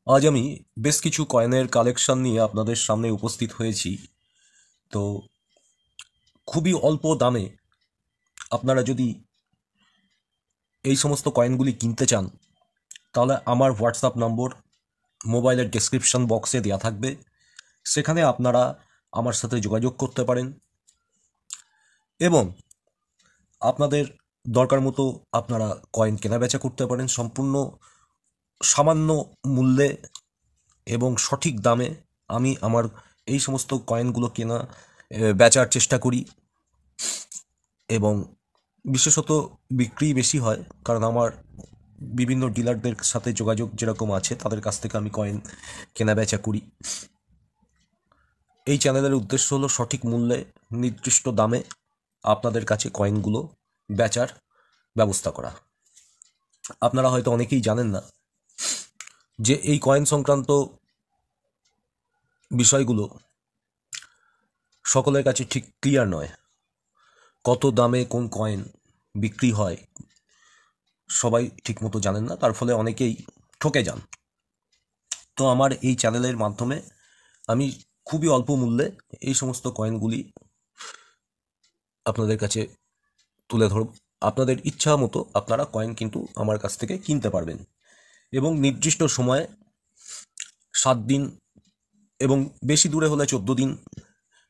আজ আমি বেশ কিছু কয়েনের কালেকশন নিয়ে আপনাদের সামনে উপস্থিত হয়েছি। তো খুবই অল্প দামে আপনারা যদি এই সমস্ত কয়েনগুলি কিনতে চান, তাহলে আমার হোয়াটসঅ্যাপ নম্বর মোবাইলের ডেসক্রিপশন বক্সে দেওয়া থাকবে। সেখানে আপনারা আমার সাথে যোগাযোগ করতে পারেন এবং আপনাদের দরকার মতো আপনারা কয়েন কেনাবেচা করতে পারেন সম্পূর্ণ সামান্য মূল্যে এবং সঠিক দামে। আমি আমার এই সমস্ত কয়েনগুলো বেচার চেষ্টা করি এবং বিশেষত বিক্রি বেশি হয়, কারণ আমার বিভিন্ন ডিলারদের সাথে যোগাযোগ যেরকম আছে তাদের কাছ থেকে আমি কয়েন কেনা বেচা করি। এই চ্যানেলের উদ্দেশ্য হলো সঠিক মূল্যে নির্দিষ্ট দামে আপনাদের কাছে কয়েনগুলো বেচার ব্যবস্থা করা। আপনারা হয়তো অনেকেই জানেন না যে এই কয়েন সংক্রান্ত বিষয়গুলো সকলের কাছে ঠিক ক্লিয়ার নয়। কত দামে কোন কয়েন বিক্রি হয় সবাই ঠিকমতো জানেন না, তার ফলে অনেকেই ঠকে যান। তো আমার এই চ্যানেলের মাধ্যমে আমি খুবই অল্প মূল্যে এই সমস্ত কয়েনগুলি আপনাদের কাছে তুলে ধরব। আপনাদের ইচ্ছা মতো আপনারা কয়েন কিন্তু আমার কাছ থেকে কিনতে পারবেন এবং নির্দিষ্ট সময়ে 7 দিন এবং বেশি দূরে হলে 14 দিন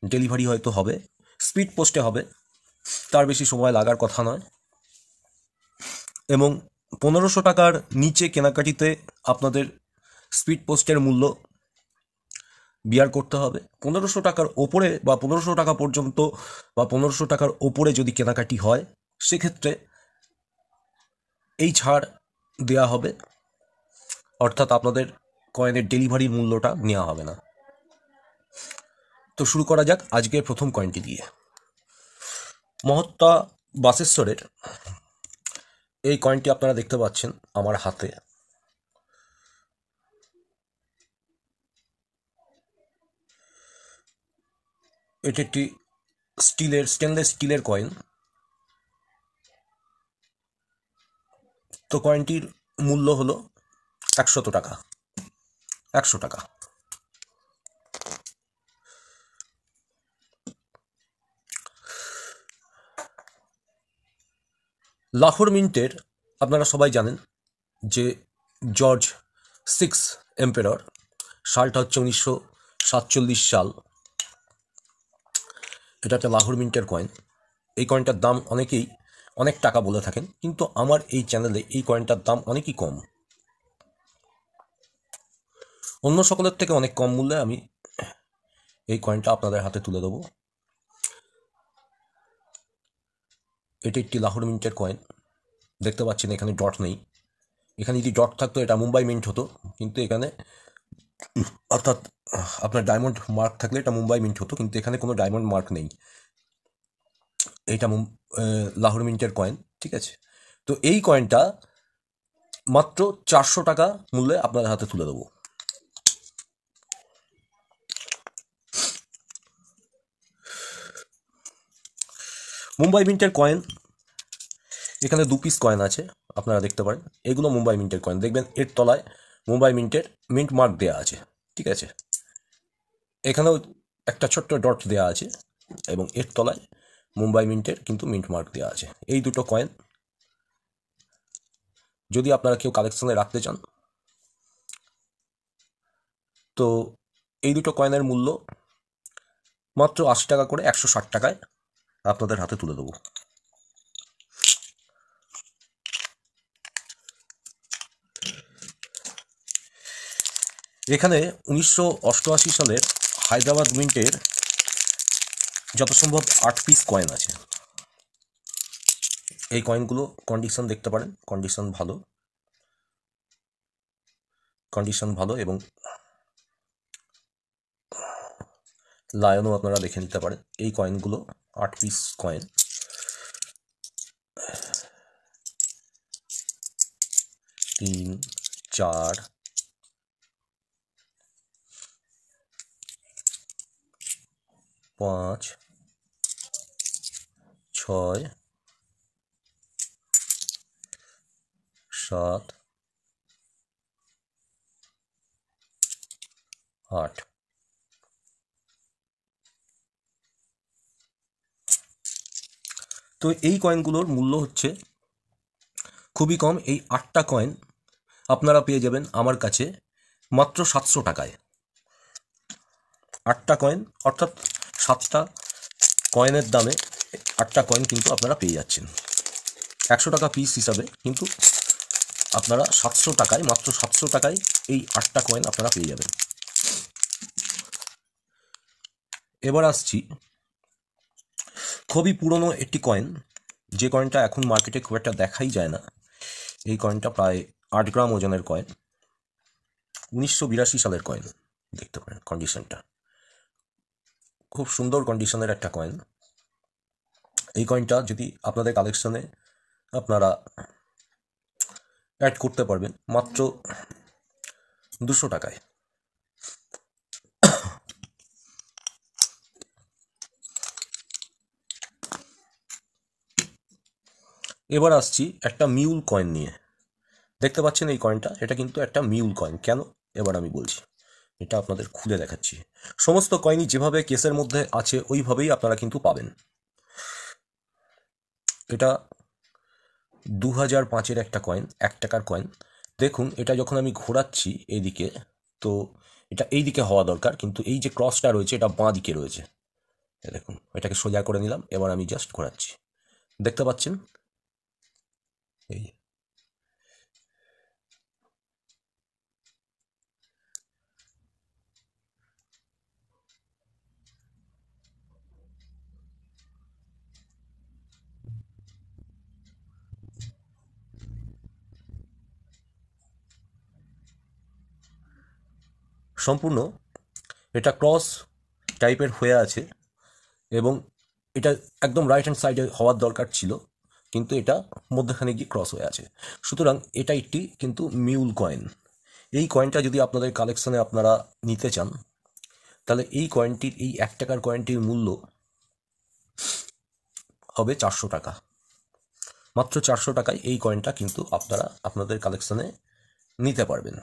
ডেলিভারি হয়তো হবে। স্পিড পোস্টে হবে, তার বেশি সময় লাগার কথা নয়। এবং 1500 টাকার নিচে কেনাকাটিতে আপনাদের স্পিড পোস্টের মূল্য বিয়ার করতে হবে। 1500 টাকার ওপরে বা 1500 টাকা পর্যন্ত বা 1500 টাকার ওপরে যদি কেনাকাটি হয়, সেক্ষেত্রে এই ছাড় দেয়া হবে, অর্থাৎ আপনাদের কয়েনের ডেলিভারির মূল্যটা নেওয়া হবে না। তো শুরু করা যাক আজকের প্রথম কয়েনটি দিয়ে। মহাত্মা বাসেশ্বরের এই কয়েনটি আপনারা দেখতে পাচ্ছেন আমার হাতে। এটি একটি স্টেনলেস স্টিলের কয়েন। তো কয়েনটির মূল্য হলো 100 টাকা। 100 টাকা। লাহোর মিন্টের আপনারা সবাই জানেন যে জর্জ 6 এম্পেরর, সালটা হচ্ছে 1947 সাল। এটা একটা লাহোর মিন্টের কয়েন। এই কয়েনটার দাম অনেকেই অনেক টাকা বলে থাকেন, কিন্তু আমার এই চ্যানেলে এই কয়েনটার দাম অনেকই কম। অন্য সকলের থেকে অনেক কম মূল্যে আমি এই কয়েনটা আপনাদের হাতে তুলে দেবো। এটি একটি লাহোর মিন্টের কয়েন। দেখতে পাচ্ছেন এখানে ডট নেই। এখানে যদি ডট থাকতো এটা মুম্বাই মিন্ট হতো, কিন্তু এখানে অর্থাৎ আপনার ডায়মন্ড মার্ক থাকলে এটা মুম্বাই মিন্ট হতো, কিন্তু এখানে কোনো ডায়মন্ড মার্ক নেই। এইটা লাহোর মিন্টের কয়েন, ঠিক আছে। তো এই কয়েনটা মাত্র 400 টাকা মূল্যে আপনাদের হাতে তুলে দেবো। মুম্বাই মিন্টের কয়েন, এখানে 2 পিস কয়েন আছে, আপনারা দেখতে পারেন। এগুলো মুম্বাই মিন্টের কয়েন। দেখবেন এর তলায় মুম্বাই মিন্টের মিন্ট মার্ক দেওয়া আছে, ঠিক আছে। এখানেও একটা ছোট্ট ডট দেওয়া আছে এবং এর তলায় মুম্বাই মিন্টের কিন্তু মিন্ট মার্ক দেওয়া আছে। এই দুটো কয়েন যদি আপনারা কেউ কালেকশনে রাখতে চান, তো এই দুটো কয়েনের মূল্য মাত্র 80 টাকা করে, 160 টাকায় আপনাদের হাতে তুলে দেবো। এখানে 1988 সালের হায়দ্রাবাদ মিন্টের যত সম্ভব 8 পিস কয়েন আছে। এই কয়েনগুলো কন্ডিশন দেখতে পারেন, কন্ডিশন ভালো এবং লায়নও আপনারা দেখে নিতে পারেন। এই কয়েনগুলো 8 পিস কয়েন। 3, 4, 5, 6, 7, 8। তো এই কয়েনগুলোর মূল্য হচ্ছে খুবই কম। এই 8টা কয়েন আপনারা পেয়ে যাবেন আমার কাছে মাত্র 700 টাকায়। 8টা কয়েন অর্থাৎ 7টা কয়েনের দামে 8টা কয়েন কিন্তু আপনারা পেয়ে যাচ্ছেন 100 টাকা পিস হিসাবে, কিন্তু আপনারা 700 টাকায়, মাত্র 700 টাকায় এই 8টা কয়েন আপনারা পেয়ে যাবেন। এবার আসছি খুবই পুরনো একটি কয়েন, যে কয়েনটা এখন মার্কেটে খুব একটা দেখাই যায় না। এই কয়েনটা প্রায় 8 গ্রাম ওজনের কয়েন, 1982 সালের কয়েন। দেখতে পারেন কন্ডিশনটা, খুব সুন্দর কন্ডিশনের একটা কয়েন। এই কয়েনটা যদি আপনাদের কালেকশনে আপনারা অ্যাড করতে পারবেন মাত্র 200 টাকায়। এবার আসছি একটা মিউল কয়েন নিয়ে। দেখতে পাচ্ছেন এই কয়েনটা, এটা কিন্তু একটা মিউল কয়েন। কেন, এবার আমি বলছি। এটা আপনাদের খুলে দেখাচ্ছি। সমস্ত কয়েনই যেভাবে কেসের মধ্যে আছে ওইভাবেই আপনারা কিন্তু পাবেন। এটা 2005-এর একটা কয়েন, 1 টাকার কয়েন। দেখুন এটা যখন আমি ঘোরাচ্ছি এইদিকে, তো এটা এই দিকে হওয়া দরকার, কিন্তু এই যে ক্রসটা রয়েছে এটা বাঁ দিকে রয়েছে। দেখুন এটাকে সোজা করে নিলাম, এবার আমি জাস্ট ঘোরাচ্ছি, দেখতে পাচ্ছেন এই। সম্পূর্ণ এটা ক্রস টাইপের হয়ে আছে, এবং এটা একদম রাইট হ্যান্ড সাইডে হওয়ার দরকার ছিল, কিন্তু এটা মধ্যখানে গিয়ে ক্রস হয়ে আছে। সুতরাং এটা একটি কিন্তু মিউল কয়েন। এই কয়েনটা যদি আপনাদের কালেকশনে আপনারা নিতে চান, তাহলে এই কয়েনটির, এই 1 টাকার কয়েনটির মূল্য হবে 400 টাকা। মাত্র 400 টাকায় এই কয়েনটা কিন্তু আপনারা আপনাদের কালেকশনে নিতে পারবেন।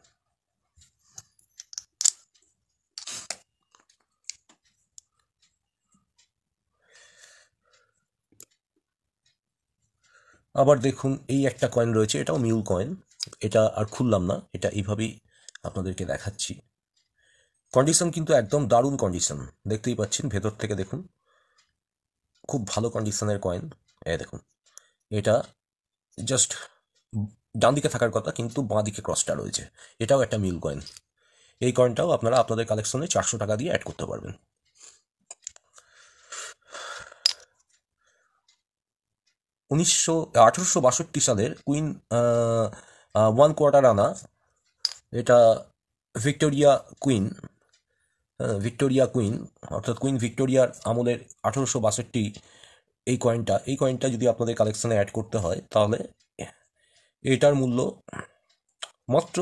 আবার দেখুন এই একটা কয়েন রয়েছে, এটাও মিউল কয়েন। এটা আর খুললাম না, এটা এইভাবেই আপনাদেরকে দেখাচ্ছি। কন্ডিশন কিন্তু একদম দারুণ কন্ডিশন, দেখতেই পাচ্ছেন ভেতর থেকে। দেখুন খুব ভালো কন্ডিশনের কয়েন। দেখুন এটা জাস্ট ডান দিকে থাকার কথা, কিন্তু বাঁ দিকে ক্রসটা রয়েছে। এটাও একটা মিউল কয়েন। এই কয়েনটাও আপনারা আপনাদের কালেকশনে 400 টাকা দিয়ে অ্যাড করতে পারবেন। 1862 সালের কুইন 1/4 আনা, এটা ভিক্টোরিয়া কুইন, ভিক্টোরিয়া কুইন অর্থাৎ কুইন ভিক্টোরিয়ার আমলের 1862 এই কয়েনটা যদি আপনাদের কালেকশনে অ্যাড করতে হয়, তাহলে এটার মূল্য মাত্র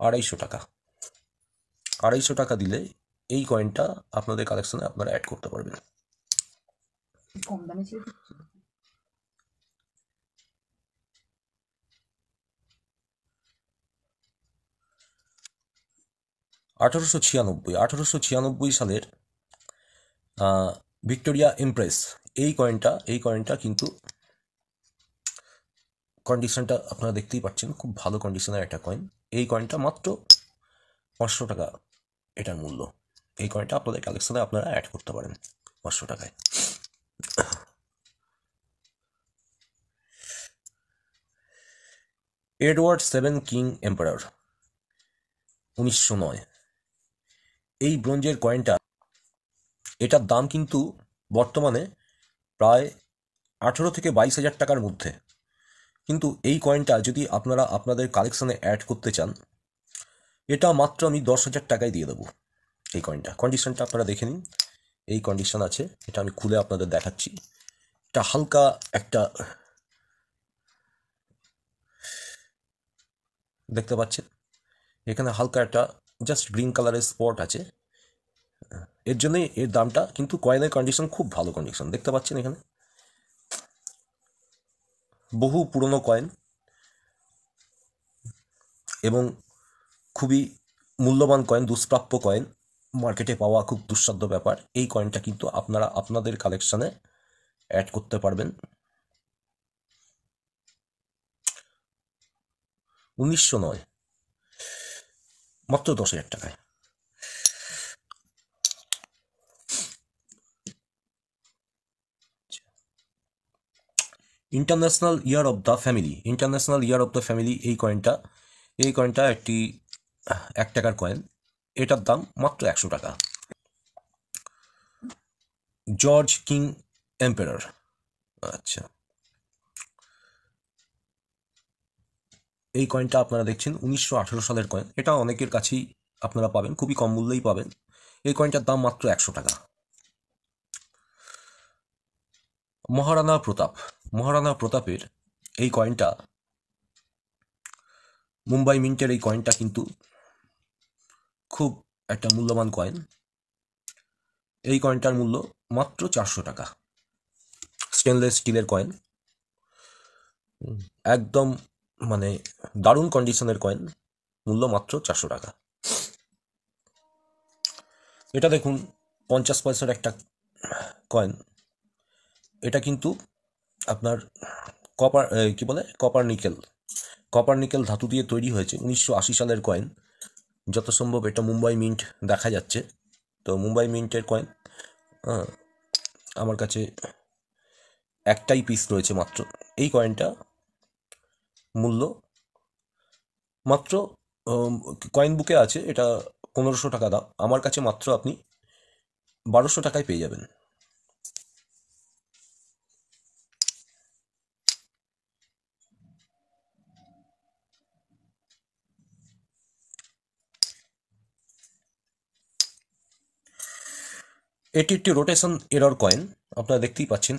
250 টাকা। 250 টাকা দিলে এই কয়েনটা আপনাদের কালেকশনে আপনারা অ্যাড করতে পারবেন। কম দামে ছিল। 1896 সালের ভিক্টোরিয়া এমপ্রেস, এই কয়েনটা কিন্তু কন্ডিশনটা আপনারা দেখতেই পাচ্ছেন, খুব ভালো কন্ডিশনের একটা কয়েন। এই কয়েনটা মাত্র 500 টাকা এটার মূল্য। এই কয়েনটা আপনাদের কালেকশনে আপনারা অ্যাড করতে পারেন 500 টাকায়। Edward 7 king emperor, 1909। এই ব্রোঞ্জের কয়েনটা, এটার দাম কিন্তু বর্তমানে প্রায় 18 থেকে 22 হাজার টাকার মধ্যে। কিন্তু এই কয়েনটা যদি আপনারা আপনাদের কালেকশনে অ্যাড করতে চান, এটা মাত্র আমি 10,000 টাকায় দিয়ে দেবো। এই কন্ডিশনটা আপনারা দেখে নিন, এই কন্ডিশন আছে। এটা আমি খুলে আপনাদের দেখাচ্ছি। এটা হালকা একটা, দেখতে পাচ্ছেন এখানে হালকা একটা জাস্ট গ্রিন কালারের স্পট আছে। এর জন্যই এর দামটা, কিন্তু কয়েনের কন্ডিশন খুব ভালো কন্ডিশন, দেখতে পাচ্ছেন এখানে। বহু পুরনো কয়েন এবং খুবই মূল্যবান কয়েন, দুষ্প্রাপ্য কয়েন, মার্কেটে পাওয়া খুব দুঃসাধ্য ব্যাপার। এই কয়েনটা কিন্তু আপনারা আপনাদের কালেকশানে অ্যাড করতে পারবেন 1900 নয়, মাত্র 10,000 টাকায়। International year of the family, international year of the family, এই কয়েনটা একটি 1 টাকার কয়েন। এটার দাম মাত্র 100 টাকা। জর্জ কিং এম্পারার, আচ্ছা, এই কয়েনটা আপনারা দেখছেন 1918 সালের কয়েন। এটা অনেকের কাছেই আপনারা পাবেন, খুবই কম মূল্যেই পাবেন। এই কয়েনটার দাম মাত্র 100 টাকা। মহারানা প্রতাপ, মহারানা প্রতাপের এই কয়েনটা, মুম্বাই মিন্টের এই কয়েনটা কিন্তু খুব একটা মূল্যবান কয়েন। এই কয়েনটার মূল্য মাত্র 400 টাকা। স্টেনলেস স্টিলের কয়েন, একদম মানে দারুণ কন্ডিশনের কয়েন, মূল্য মাত্র 400 টাকা। এটা দেখুন 50 পয়সার একটা কয়েন। এটা কিন্তু আপনার কপার, কি বলে, কপার নিকেল ধাতু দিয়ে তৈরি হয়েছে। 1980 সালের কয়েন যত সম্ভব। এটা মুম্বাই মিন্ট দেখা যাচ্ছে। তো মুম্বাই মিন্টের কয়েন আমার কাছে একটাই পিস রয়েছে মাত্র। এই কয়েনটা মূল্য মাত্র, কয়েন বুকে আছে এটা 1500 টাকা দাম, আমার কাছে মাত্র আপনি 1200 টাকায় পেয়ে যাবেন। এটি একটি রোটেশন এরর কয়েন, আপনারা দেখতেই পাচ্ছেন।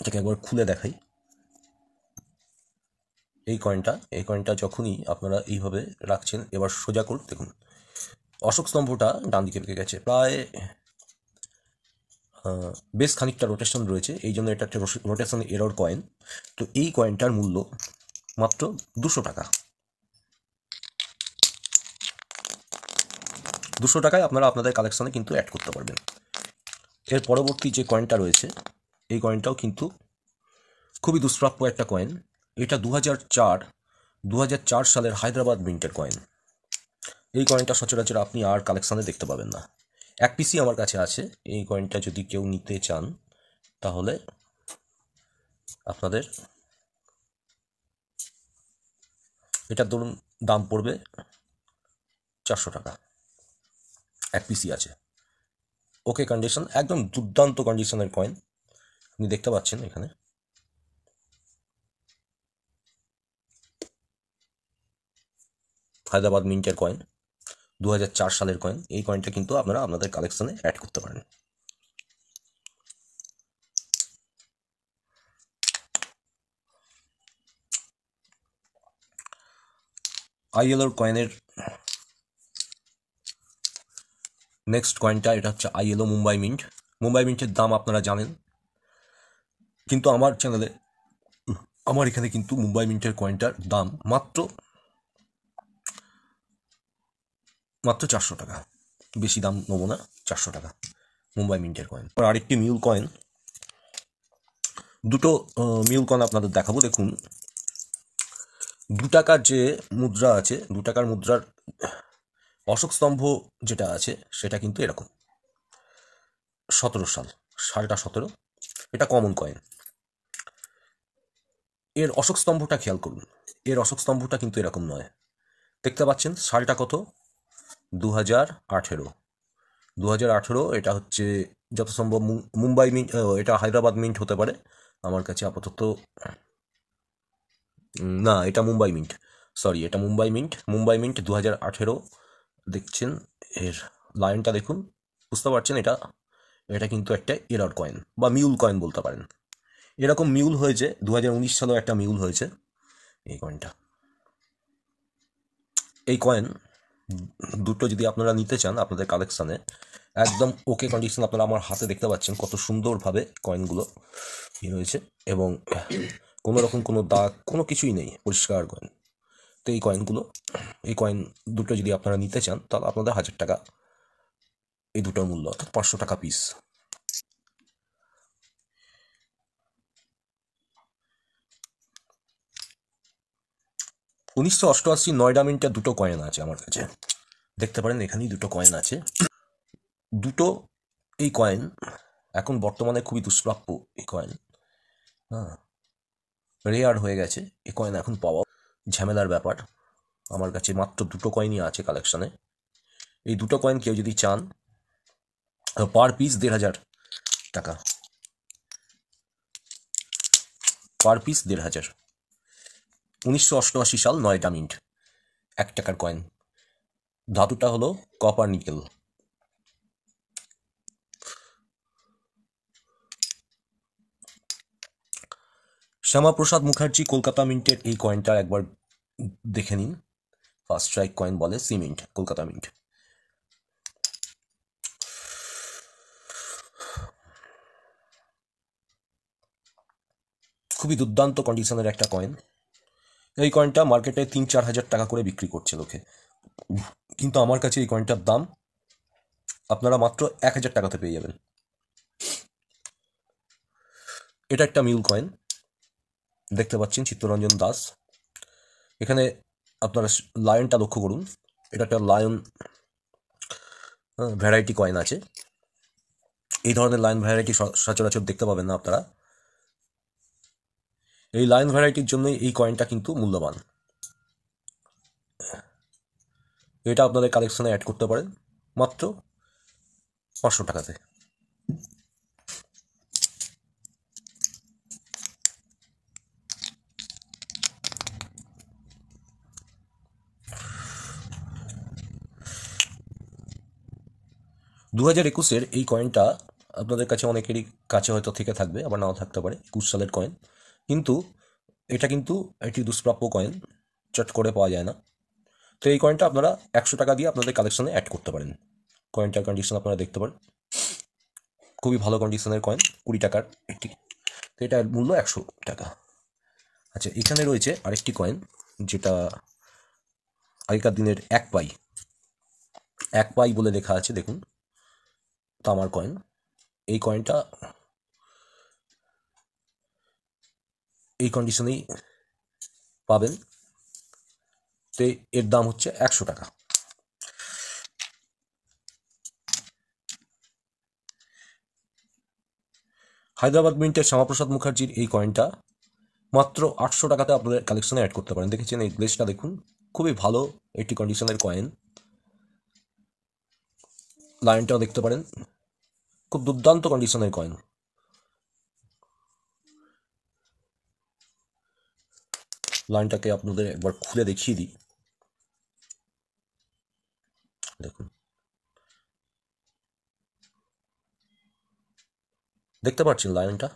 এটাকে একবার খুলে দেখাই। এই কয়েনটা যখনই আপনারা এইভাবে রাখছেন, এবার সোজা করে দেখুন, অশোক স্তম্ভটা ডান দিকে বেঁকে গেছে প্রায়, বেশ খানিকটা রোটেশন রয়েছে, এই জন্য এটা একটা রোটেশন এরর কয়েন। তো এই কয়েনটার মূল্য মাত্র 200 টাকা। 200 টাকায় আপনারা আপনাদের কালেকশানে কিন্তু অ্যাড করতে পারবেন। এর পরবর্তী যে কয়েনটা রয়েছে, এই কয়েনটাও কিন্তু খুবই দুষ্প্রাপ্য একটা কয়েন। এটা 2004 সালের হায়দ্রাবাদ মিন্টের কয়েন। এই কয়েনটা সচরাচর আপনি আর কালেকশানে দেখতে পাবেন না। এক পিসই আমার কাছে আছে। এই কয়েনটা যদি কেউ নিতে চান তাহলে আপনাদের এটার ধরুন দাম পড়বে 400 টাকা। এক পিসই আছে, ওকে কন্ডিশন, একদম দুর্দান্ত কন্ডিশনের কয়েন। আপনি দেখতে পাচ্ছেন এখানে। হায়দ্রাবাদ মিন্টের কয়েন, 2004 সালের কয়েন। এই কয়েনটা কিন্তু আপনারা আপনাদের কালেকশনে অ্যাড করতে পারেন। আইএলওর কয়েনের নেক্সট কয়েনটা, এটা হচ্ছে আইএলও মুম্বাই মিন্ট। মুম্বাই মিন্টের দাম আপনারা জানেন, কিন্তু আমার এখানে কিন্তু মুম্বাই মিন্টের কয়েনটার দাম মাত্র 400 টাকা। বেশি দাম নেবো না, 400 টাকা মুম্বাই মিন্টের কয়েন। আর আরেকটি মিউল কয়েন, দুটো মিউল কয়েন আপনাদের দেখাবো। দেখুন 2 টাকার যে মুদ্রা আছে, 2 টাকার মুদ্রার অশোক স্তম্ভ যেটা আছে সেটা কিন্তু এরকম, 17 সাল, সালটা 17। এটা কমন কয়েন। এর অশোক স্তম্ভটা খেয়াল করুন, এর অশোক স্তম্ভটা কিন্তু এরকম নয়। দেখতে পাচ্ছেন সালটা কত, 2018। 2018, এটা হচ্ছে যত সম্ভব মুম্বাই মিন্ট, এটা হায়দ্রাবাদ মিন্ট হতে পারে আমার কাছে আপাতত। না, এটা মুম্বাই মিন্ট, সরি, এটা মুম্বাই মিন্ট 2018 দেখছেন। এর লাইনটা দেখুন, বুঝতে পারছেন এটা কিন্তু একটা এরর কয়েন বা মিউল কয়েন বলতে পারেন। এরকম মিউল হয়েছে 2019 সালেও একটা মিউল হয়েছে এই কয়েনটা। এই কয়েন দুটো যদি আপনারা নিতে চান আপনাদের কালেকশানে, একদম ওকে কন্ডিশন। আপনারা আমার হাতে দেখতে পাচ্ছেন কত সুন্দরভাবে কয়েনগুলো রয়েছে, এবং কোনো রকম কোনো দাগ কোনো কিছুই নেই, পরিষ্কার কয়েন। তো এই কয়েন দুটো যদি আপনারা নিতে চান তাহলে আপনাদের 1000 টাকা এই দুটোর মূল্য, অর্থাৎ 500 টাকা পিস। উনিশশো অষ্টআশি নয়ডা মিন্টের দুটো কয়েন আছে আমার কাছে, দেখতে পারেন এখানেই দুটো কয়েন আছে। দুটো এই কয়েন এখন বর্তমানে খুবই দুষ্প্রাপ্য। এই কয়েন হ্যাঁ রেয়ার হয়ে গেছে, এই কয়েন এখন পাওয়া ঝামেলার ব্যাপার। আমার কাছে মাত্র দুটো কয়েনই আছে কালেকশনে। এই দুটো কয়েন কেউ যদি চান, পার পিস 1500 টাকা, পার পিস 1500। 1988 সাল নয়ডা মিন্ট, 1 টাকার কয়েন। ধাতুটা হলো কপার নিকেল। শ্যামাপ্রসাদ মুখার্জি কলকাতা মিন্টের এই কয়েনটা একবার দেখে নিন। ফার্স্ট স্ট্রাইক কয়েন বলে, সিমেন্ট, কলকাতা মিন্ট। খুবই দুর্দান্ত কন্ডিশনের একটা কয়েন। এই কয়েনটা মার্কেটে 3-4 হাজার টাকা করে বিক্রি করছে লোকে, কিন্তু আমার কাছে এই কয়েনটার দাম আপনারা মাত্র 1000 টাকাতে পেয়ে যাবেন। এটা একটা মিউল কয়েন, দেখতে পাচ্ছেন চিত্তরঞ্জন দাস। এখানে আপনারা লায়নটা লক্ষ্য করুন, এটা একটা লায়ন ভ্যারাইটি কয়েন আছে। এই ধরনের লায়ন ভ্যারাইটি সচরাচর দেখতে পাবেন না আপনারা। এই লায়ন ভ্যারাইটির জন্যই এই কয়েনটা কিন্তু মূল্যবান। এটা আপনাদের কালেকশনে অ্যাড করতে পারেন মাত্র 500 টাকাতে। দু 2021-এর এই কয়েনটা আপনাদের কাছে অনেকেরই কাছে হয়তো থেকে থাকবে, আবার নাও থাকতে পারে। 21 সালের কয়েন, কিন্তু এটা কিন্তু একটি দুষ্প্রাপ্য কয়েন, চট করে পাওয়া যায় না। তো এই কয়েনটা আপনারা 100 টাকা দিয়ে আপনাদের কালেকশনে অ্যাড করতে পারেন। কয়েনটার কন্ডিশন আপনারা দেখতে পারেন, খুবই ভালো কন্ডিশনের কয়েন, 20 টাকার একটি। তো এটার মূল্য 100 টাকা। আচ্ছা, এখানে রয়েছে আরেকটি কয়েন, যেটা আগেকার দিনের 1 পাই, 1 পাই বলে লেখা আছে, দেখুন, তামার কয়েন। এই কয়েনটা এই কন্ডিশনেই পাবেন। তো এর দাম হচ্ছে 100 টাকা। হায়দ্রাবাদ মিন্টের শ্যামাপ্রসাদ মুখার্জির এই কয়েনটা মাত্র 800 টাকাতে আপনাদের কালেকশনে অ্যাড করতে পারেন। দেখেছেন এই গ্লেসটা দেখুন, খুবই ভালো একটি কন্ডিশনের কয়েন। লাইনটাও দেখতে পারেন, খুব দুর্দান্ত কন্ডিশনের কয়েন। লাইনটাকে আপনাদের একবার খুলে দেখিয়ে দিই, দেখুন, দেখতে পাচ্ছেন লাইনটা।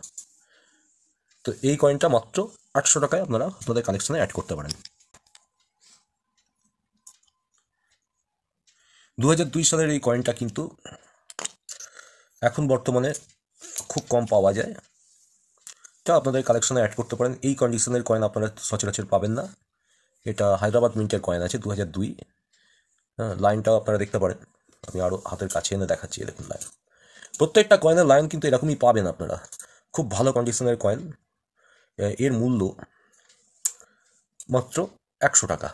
তো এই কয়েনটা মাত্র 800 টাকায় আপনারা আপনাদের কালেকশনে অ্যাড করতে পারেন। 2002 সালের এই কয়েনটা কিন্তু এখন বর্তমানে খুব কম পাওয়া যায়, তা আপনাদের কালেকশনে অ্যাড করতে পারেন। এই কন্ডিশনের কয়েন আপনারা সচরাচর পাবেন না। এটা হায়দ্রাবাদ মিন্টের কয়েন আছে, 2002। হ্যাঁ, লাইনটাও আপনারা দেখতে পারেন, আমি আরও হাতের কাছে এনে দেখাচ্ছি, দেখুন লাইন। প্রত্যেকটা কয়েনের লাইন কিন্তু এরকমই পাবেন আপনারা, খুব ভালো কন্ডিশনের কয়েন। এর মূল্য মাত্র 100 টাকা।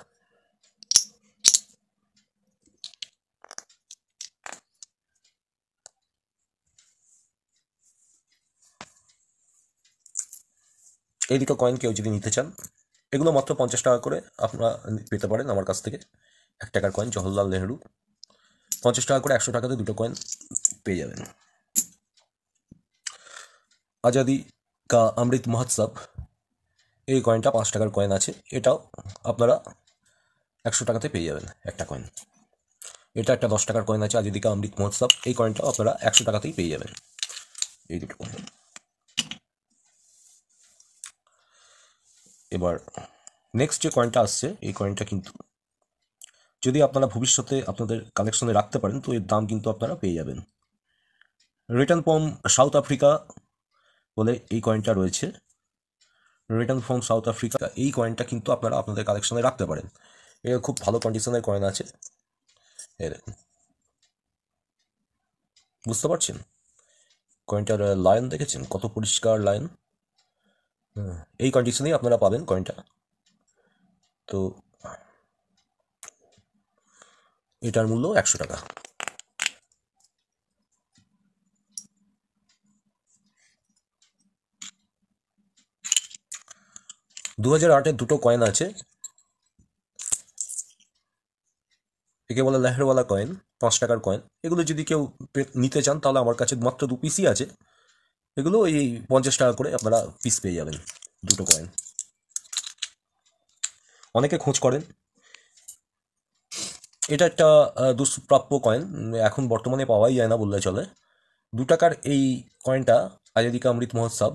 এই দুটো কয়েন কেউ যদি নিতে চান, এগুলো মাত্র 50 টাকা করে আপনারা পেতে পারেন আমার কাছ থেকে। 1 টাকার কয়েন জওহরলাল নেহরু, 50 টাকা করে 100 টাকাতে দুটো কয়েন পেয়ে যাবেন। আজাদি কা অমৃত মহোৎসব, এই কয়েনটা 5 টাকার কয়েন আছে, এটাও আপনারা 100 টাকাতে পেয়ে যাবেন একটা কয়েন। এটা একটা 10 টাকার কয়েন আছে, আজাদি কা অমৃত মহোৎসব, এই কয়েনটাও আপনারা 100 টাকাতেই পেয়ে যাবেন। এই দুটো কয়েন। এবার নেক্সট যে কয়েনটা আসছে, এই কয়েনটা কিন্তু যদি আপনারা ভবিষ্যতে আপনাদের কালেকশনে রাখতে পারেন তো এর দাম কিন্তু আপনারা পেয়ে যাবেন। রিটার্ন পম সাউথ আফ্রিকা বলে এই কয়েনটা রয়েছে, রিটার্ন ফ্রম সাউথ আফ্রিকা, এই কয়েনটা কিন্তু আপনারা আপনাদের কালেকশনে রাখতে পারেন। এটা খুব ভালো কন্ডিশনের কয়েন আছে, এই দেখুন, বুঝতে পারছেন কয়েনটার লায়ন দেখেছেন কত পরিষ্কার লায়ন। এই কন্ডিশনেই আপনারা পাবেন কয়েনটা। তো এটার মূল্য 100 টাকা। 2008-এর দুটো কয়েন আছে, একে বলে লেহেরওয়ালা কয়েন, 5 টাকার কয়েন। এগুলো যদি কেউ নিতে চান তাহলে আমার কাছে মাত্র 2 পিসই আছে। এগুলো এই 50 টাকা করে আপনারা পিস পেয়ে যাবেন, দুটো কয়েন। অনেকে খোঁজ করেন, এটা একটা দুষ্প্রাপ্য কয়েন, এখন বর্তমানে পাওয়াই যায় না বললে চলে। 2 টাকার এই কয়েনটা আজাদি কা অমৃত মহোৎসব,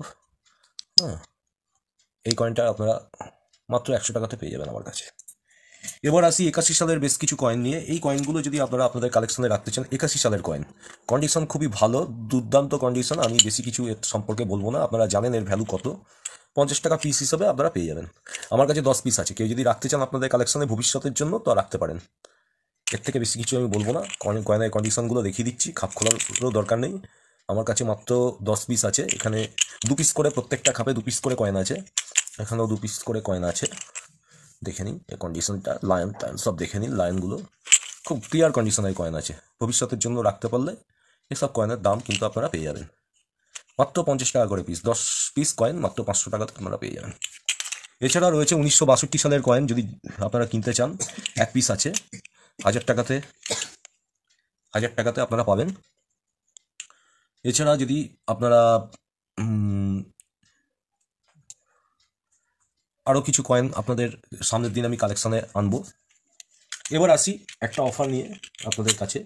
হ্যাঁ, এই কয়েনটা আপনারা মাত্র 100 টাকাতে পেয়ে যাবেন আমার কাছে। এবার আসি 81 সালের বেশ কিছু কয়েন নিয়ে। এই কয়েনগুলো যদি আপনারা আপনাদের কালেকশনে রাখতে চান, 81 সালের কয়েন, কন্ডিশন খুবই ভালো, দুর্দান্ত কন্ডিশন। আমি বেশি কিছু এর সম্পর্কে বলবো না, আপনারা জানেন এর ভ্যালু কত। 50 টাকা পিস হিসাবে আপনারা পেয়ে যাবেন। আমার কাছে 10 পিস আছে, কেউ যদি রাখতে চান আপনাদের কালেকশনে ভবিষ্যতের জন্য তো রাখতে পারেন। এর থেকে বেশি কিছু আমি বলবো না, কয়েনের কন্ডিশনগুলো দেখিয়ে দিচ্ছি, খাপ খোলারও দরকার নেই। আমার কাছে মাত্র 10 পিস আছে, এখানে 2 পিস করে, প্রত্যেকটা খাপে 2 পিস করে কয়েন আছে, এখানেও 2 পিস করে কয়েন আছে। দেখে নিন এই কন্ডিশনটা, লায়ন টায়ন সব দেখে নিন, লায়নগুলো খুব ক্লিয়ার কন্ডিশনের কয়েন আছে। ভবিষ্যতের জন্য রাখতে পারলে এসব কয়েনের দাম কিন্তু আপনারা পেয়ে যাবেন মাত্র 50 টাকা করে পিস। 10 পিস কয়েন মাত্র 500 টাকাতে আপনারা পেয়ে যাবেন। এছাড়া রয়েছে 1962 সালের কয়েন, যদি আপনারা কিনতে চান 1 পিস আছে, 1000 টাকাতে, 1000 টাকাতে আপনারা পাবেন। এছাড়া যদি আপনারা আরও কিছু কয়েন আপনাদের সামনের দিন আমি কালেকশানে আনবো। এবার আসি একটা অফার নিয়ে আপনাদের কাছে,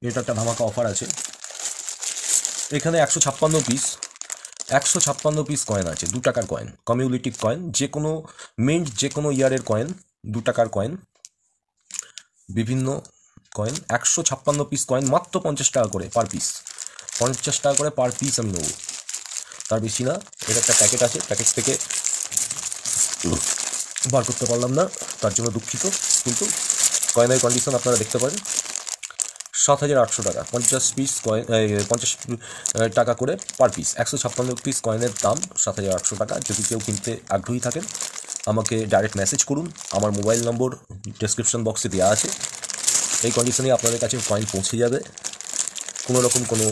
এটা একটা ধামাকা অফার আছে। এখানে 156 পিস কয়েন আছে, 2 টাকার কয়েন, কমিউনিটিভ কয়েন, যে কোনো মিন্ট, যে কোনো ইয়ারের কয়েন, 2 টাকার কয়েন, বিভিন্ন কয়েন, 156 পিস কয়েন, মাত্র 50 টাকা করে পার পিস। 50 টাকা করে পার পিস আমি নেবো, তার বেশি না। এর একটা প্যাকেট আছে, প্যাকেট থেকে বার করতে পারলাম না, তার জন্য দুঃখিত। কিন্তু কয়েনের কন্ডিশন আপনারা দেখতে পারেন। 7,800 টাকা, 50 পিস কয়েন, 50 টাকা করে পার পিস, 156 পিস কয়েনের দাম 7,800 টাকা। যদি কেউ কিনতে আগ্রহী থাকেন আমাকে ডাইরেক্ট মেসেজ করুন, আমার মোবাইল নম্বর ডেসক্রিপশন বক্সে দেওয়া আছে। এই কন্ডিশনে আপনাদের কাছে কয়েন পৌঁছে যাবে, কোনো রকম কোনো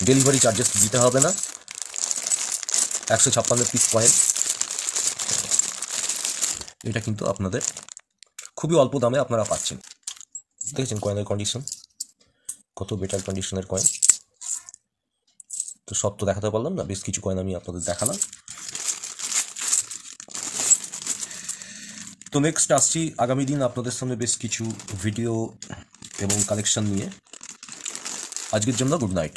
ডেলিভারি চার্জেস দিতে হবে না। 156 পিস কয়েন, এটা কিন্তু আপনাদের খুবই অল্প দামে আপনারা পাচ্ছেন। দেখেছেন কয়েনের কন্ডিশন কত বেটার কন্ডিশনের কয়েন। তো সব তো দেখাতে পারলাম না, বেশ কিছু কয়েন আমি আপনাদের দেখালাম। তো নেক্সট আসছি আগামী দিন আপনাদের সামনে বেশ কিছু ভিডিও এবং কালেকশন নিয়ে। আজকের জন্য গুড নাইট।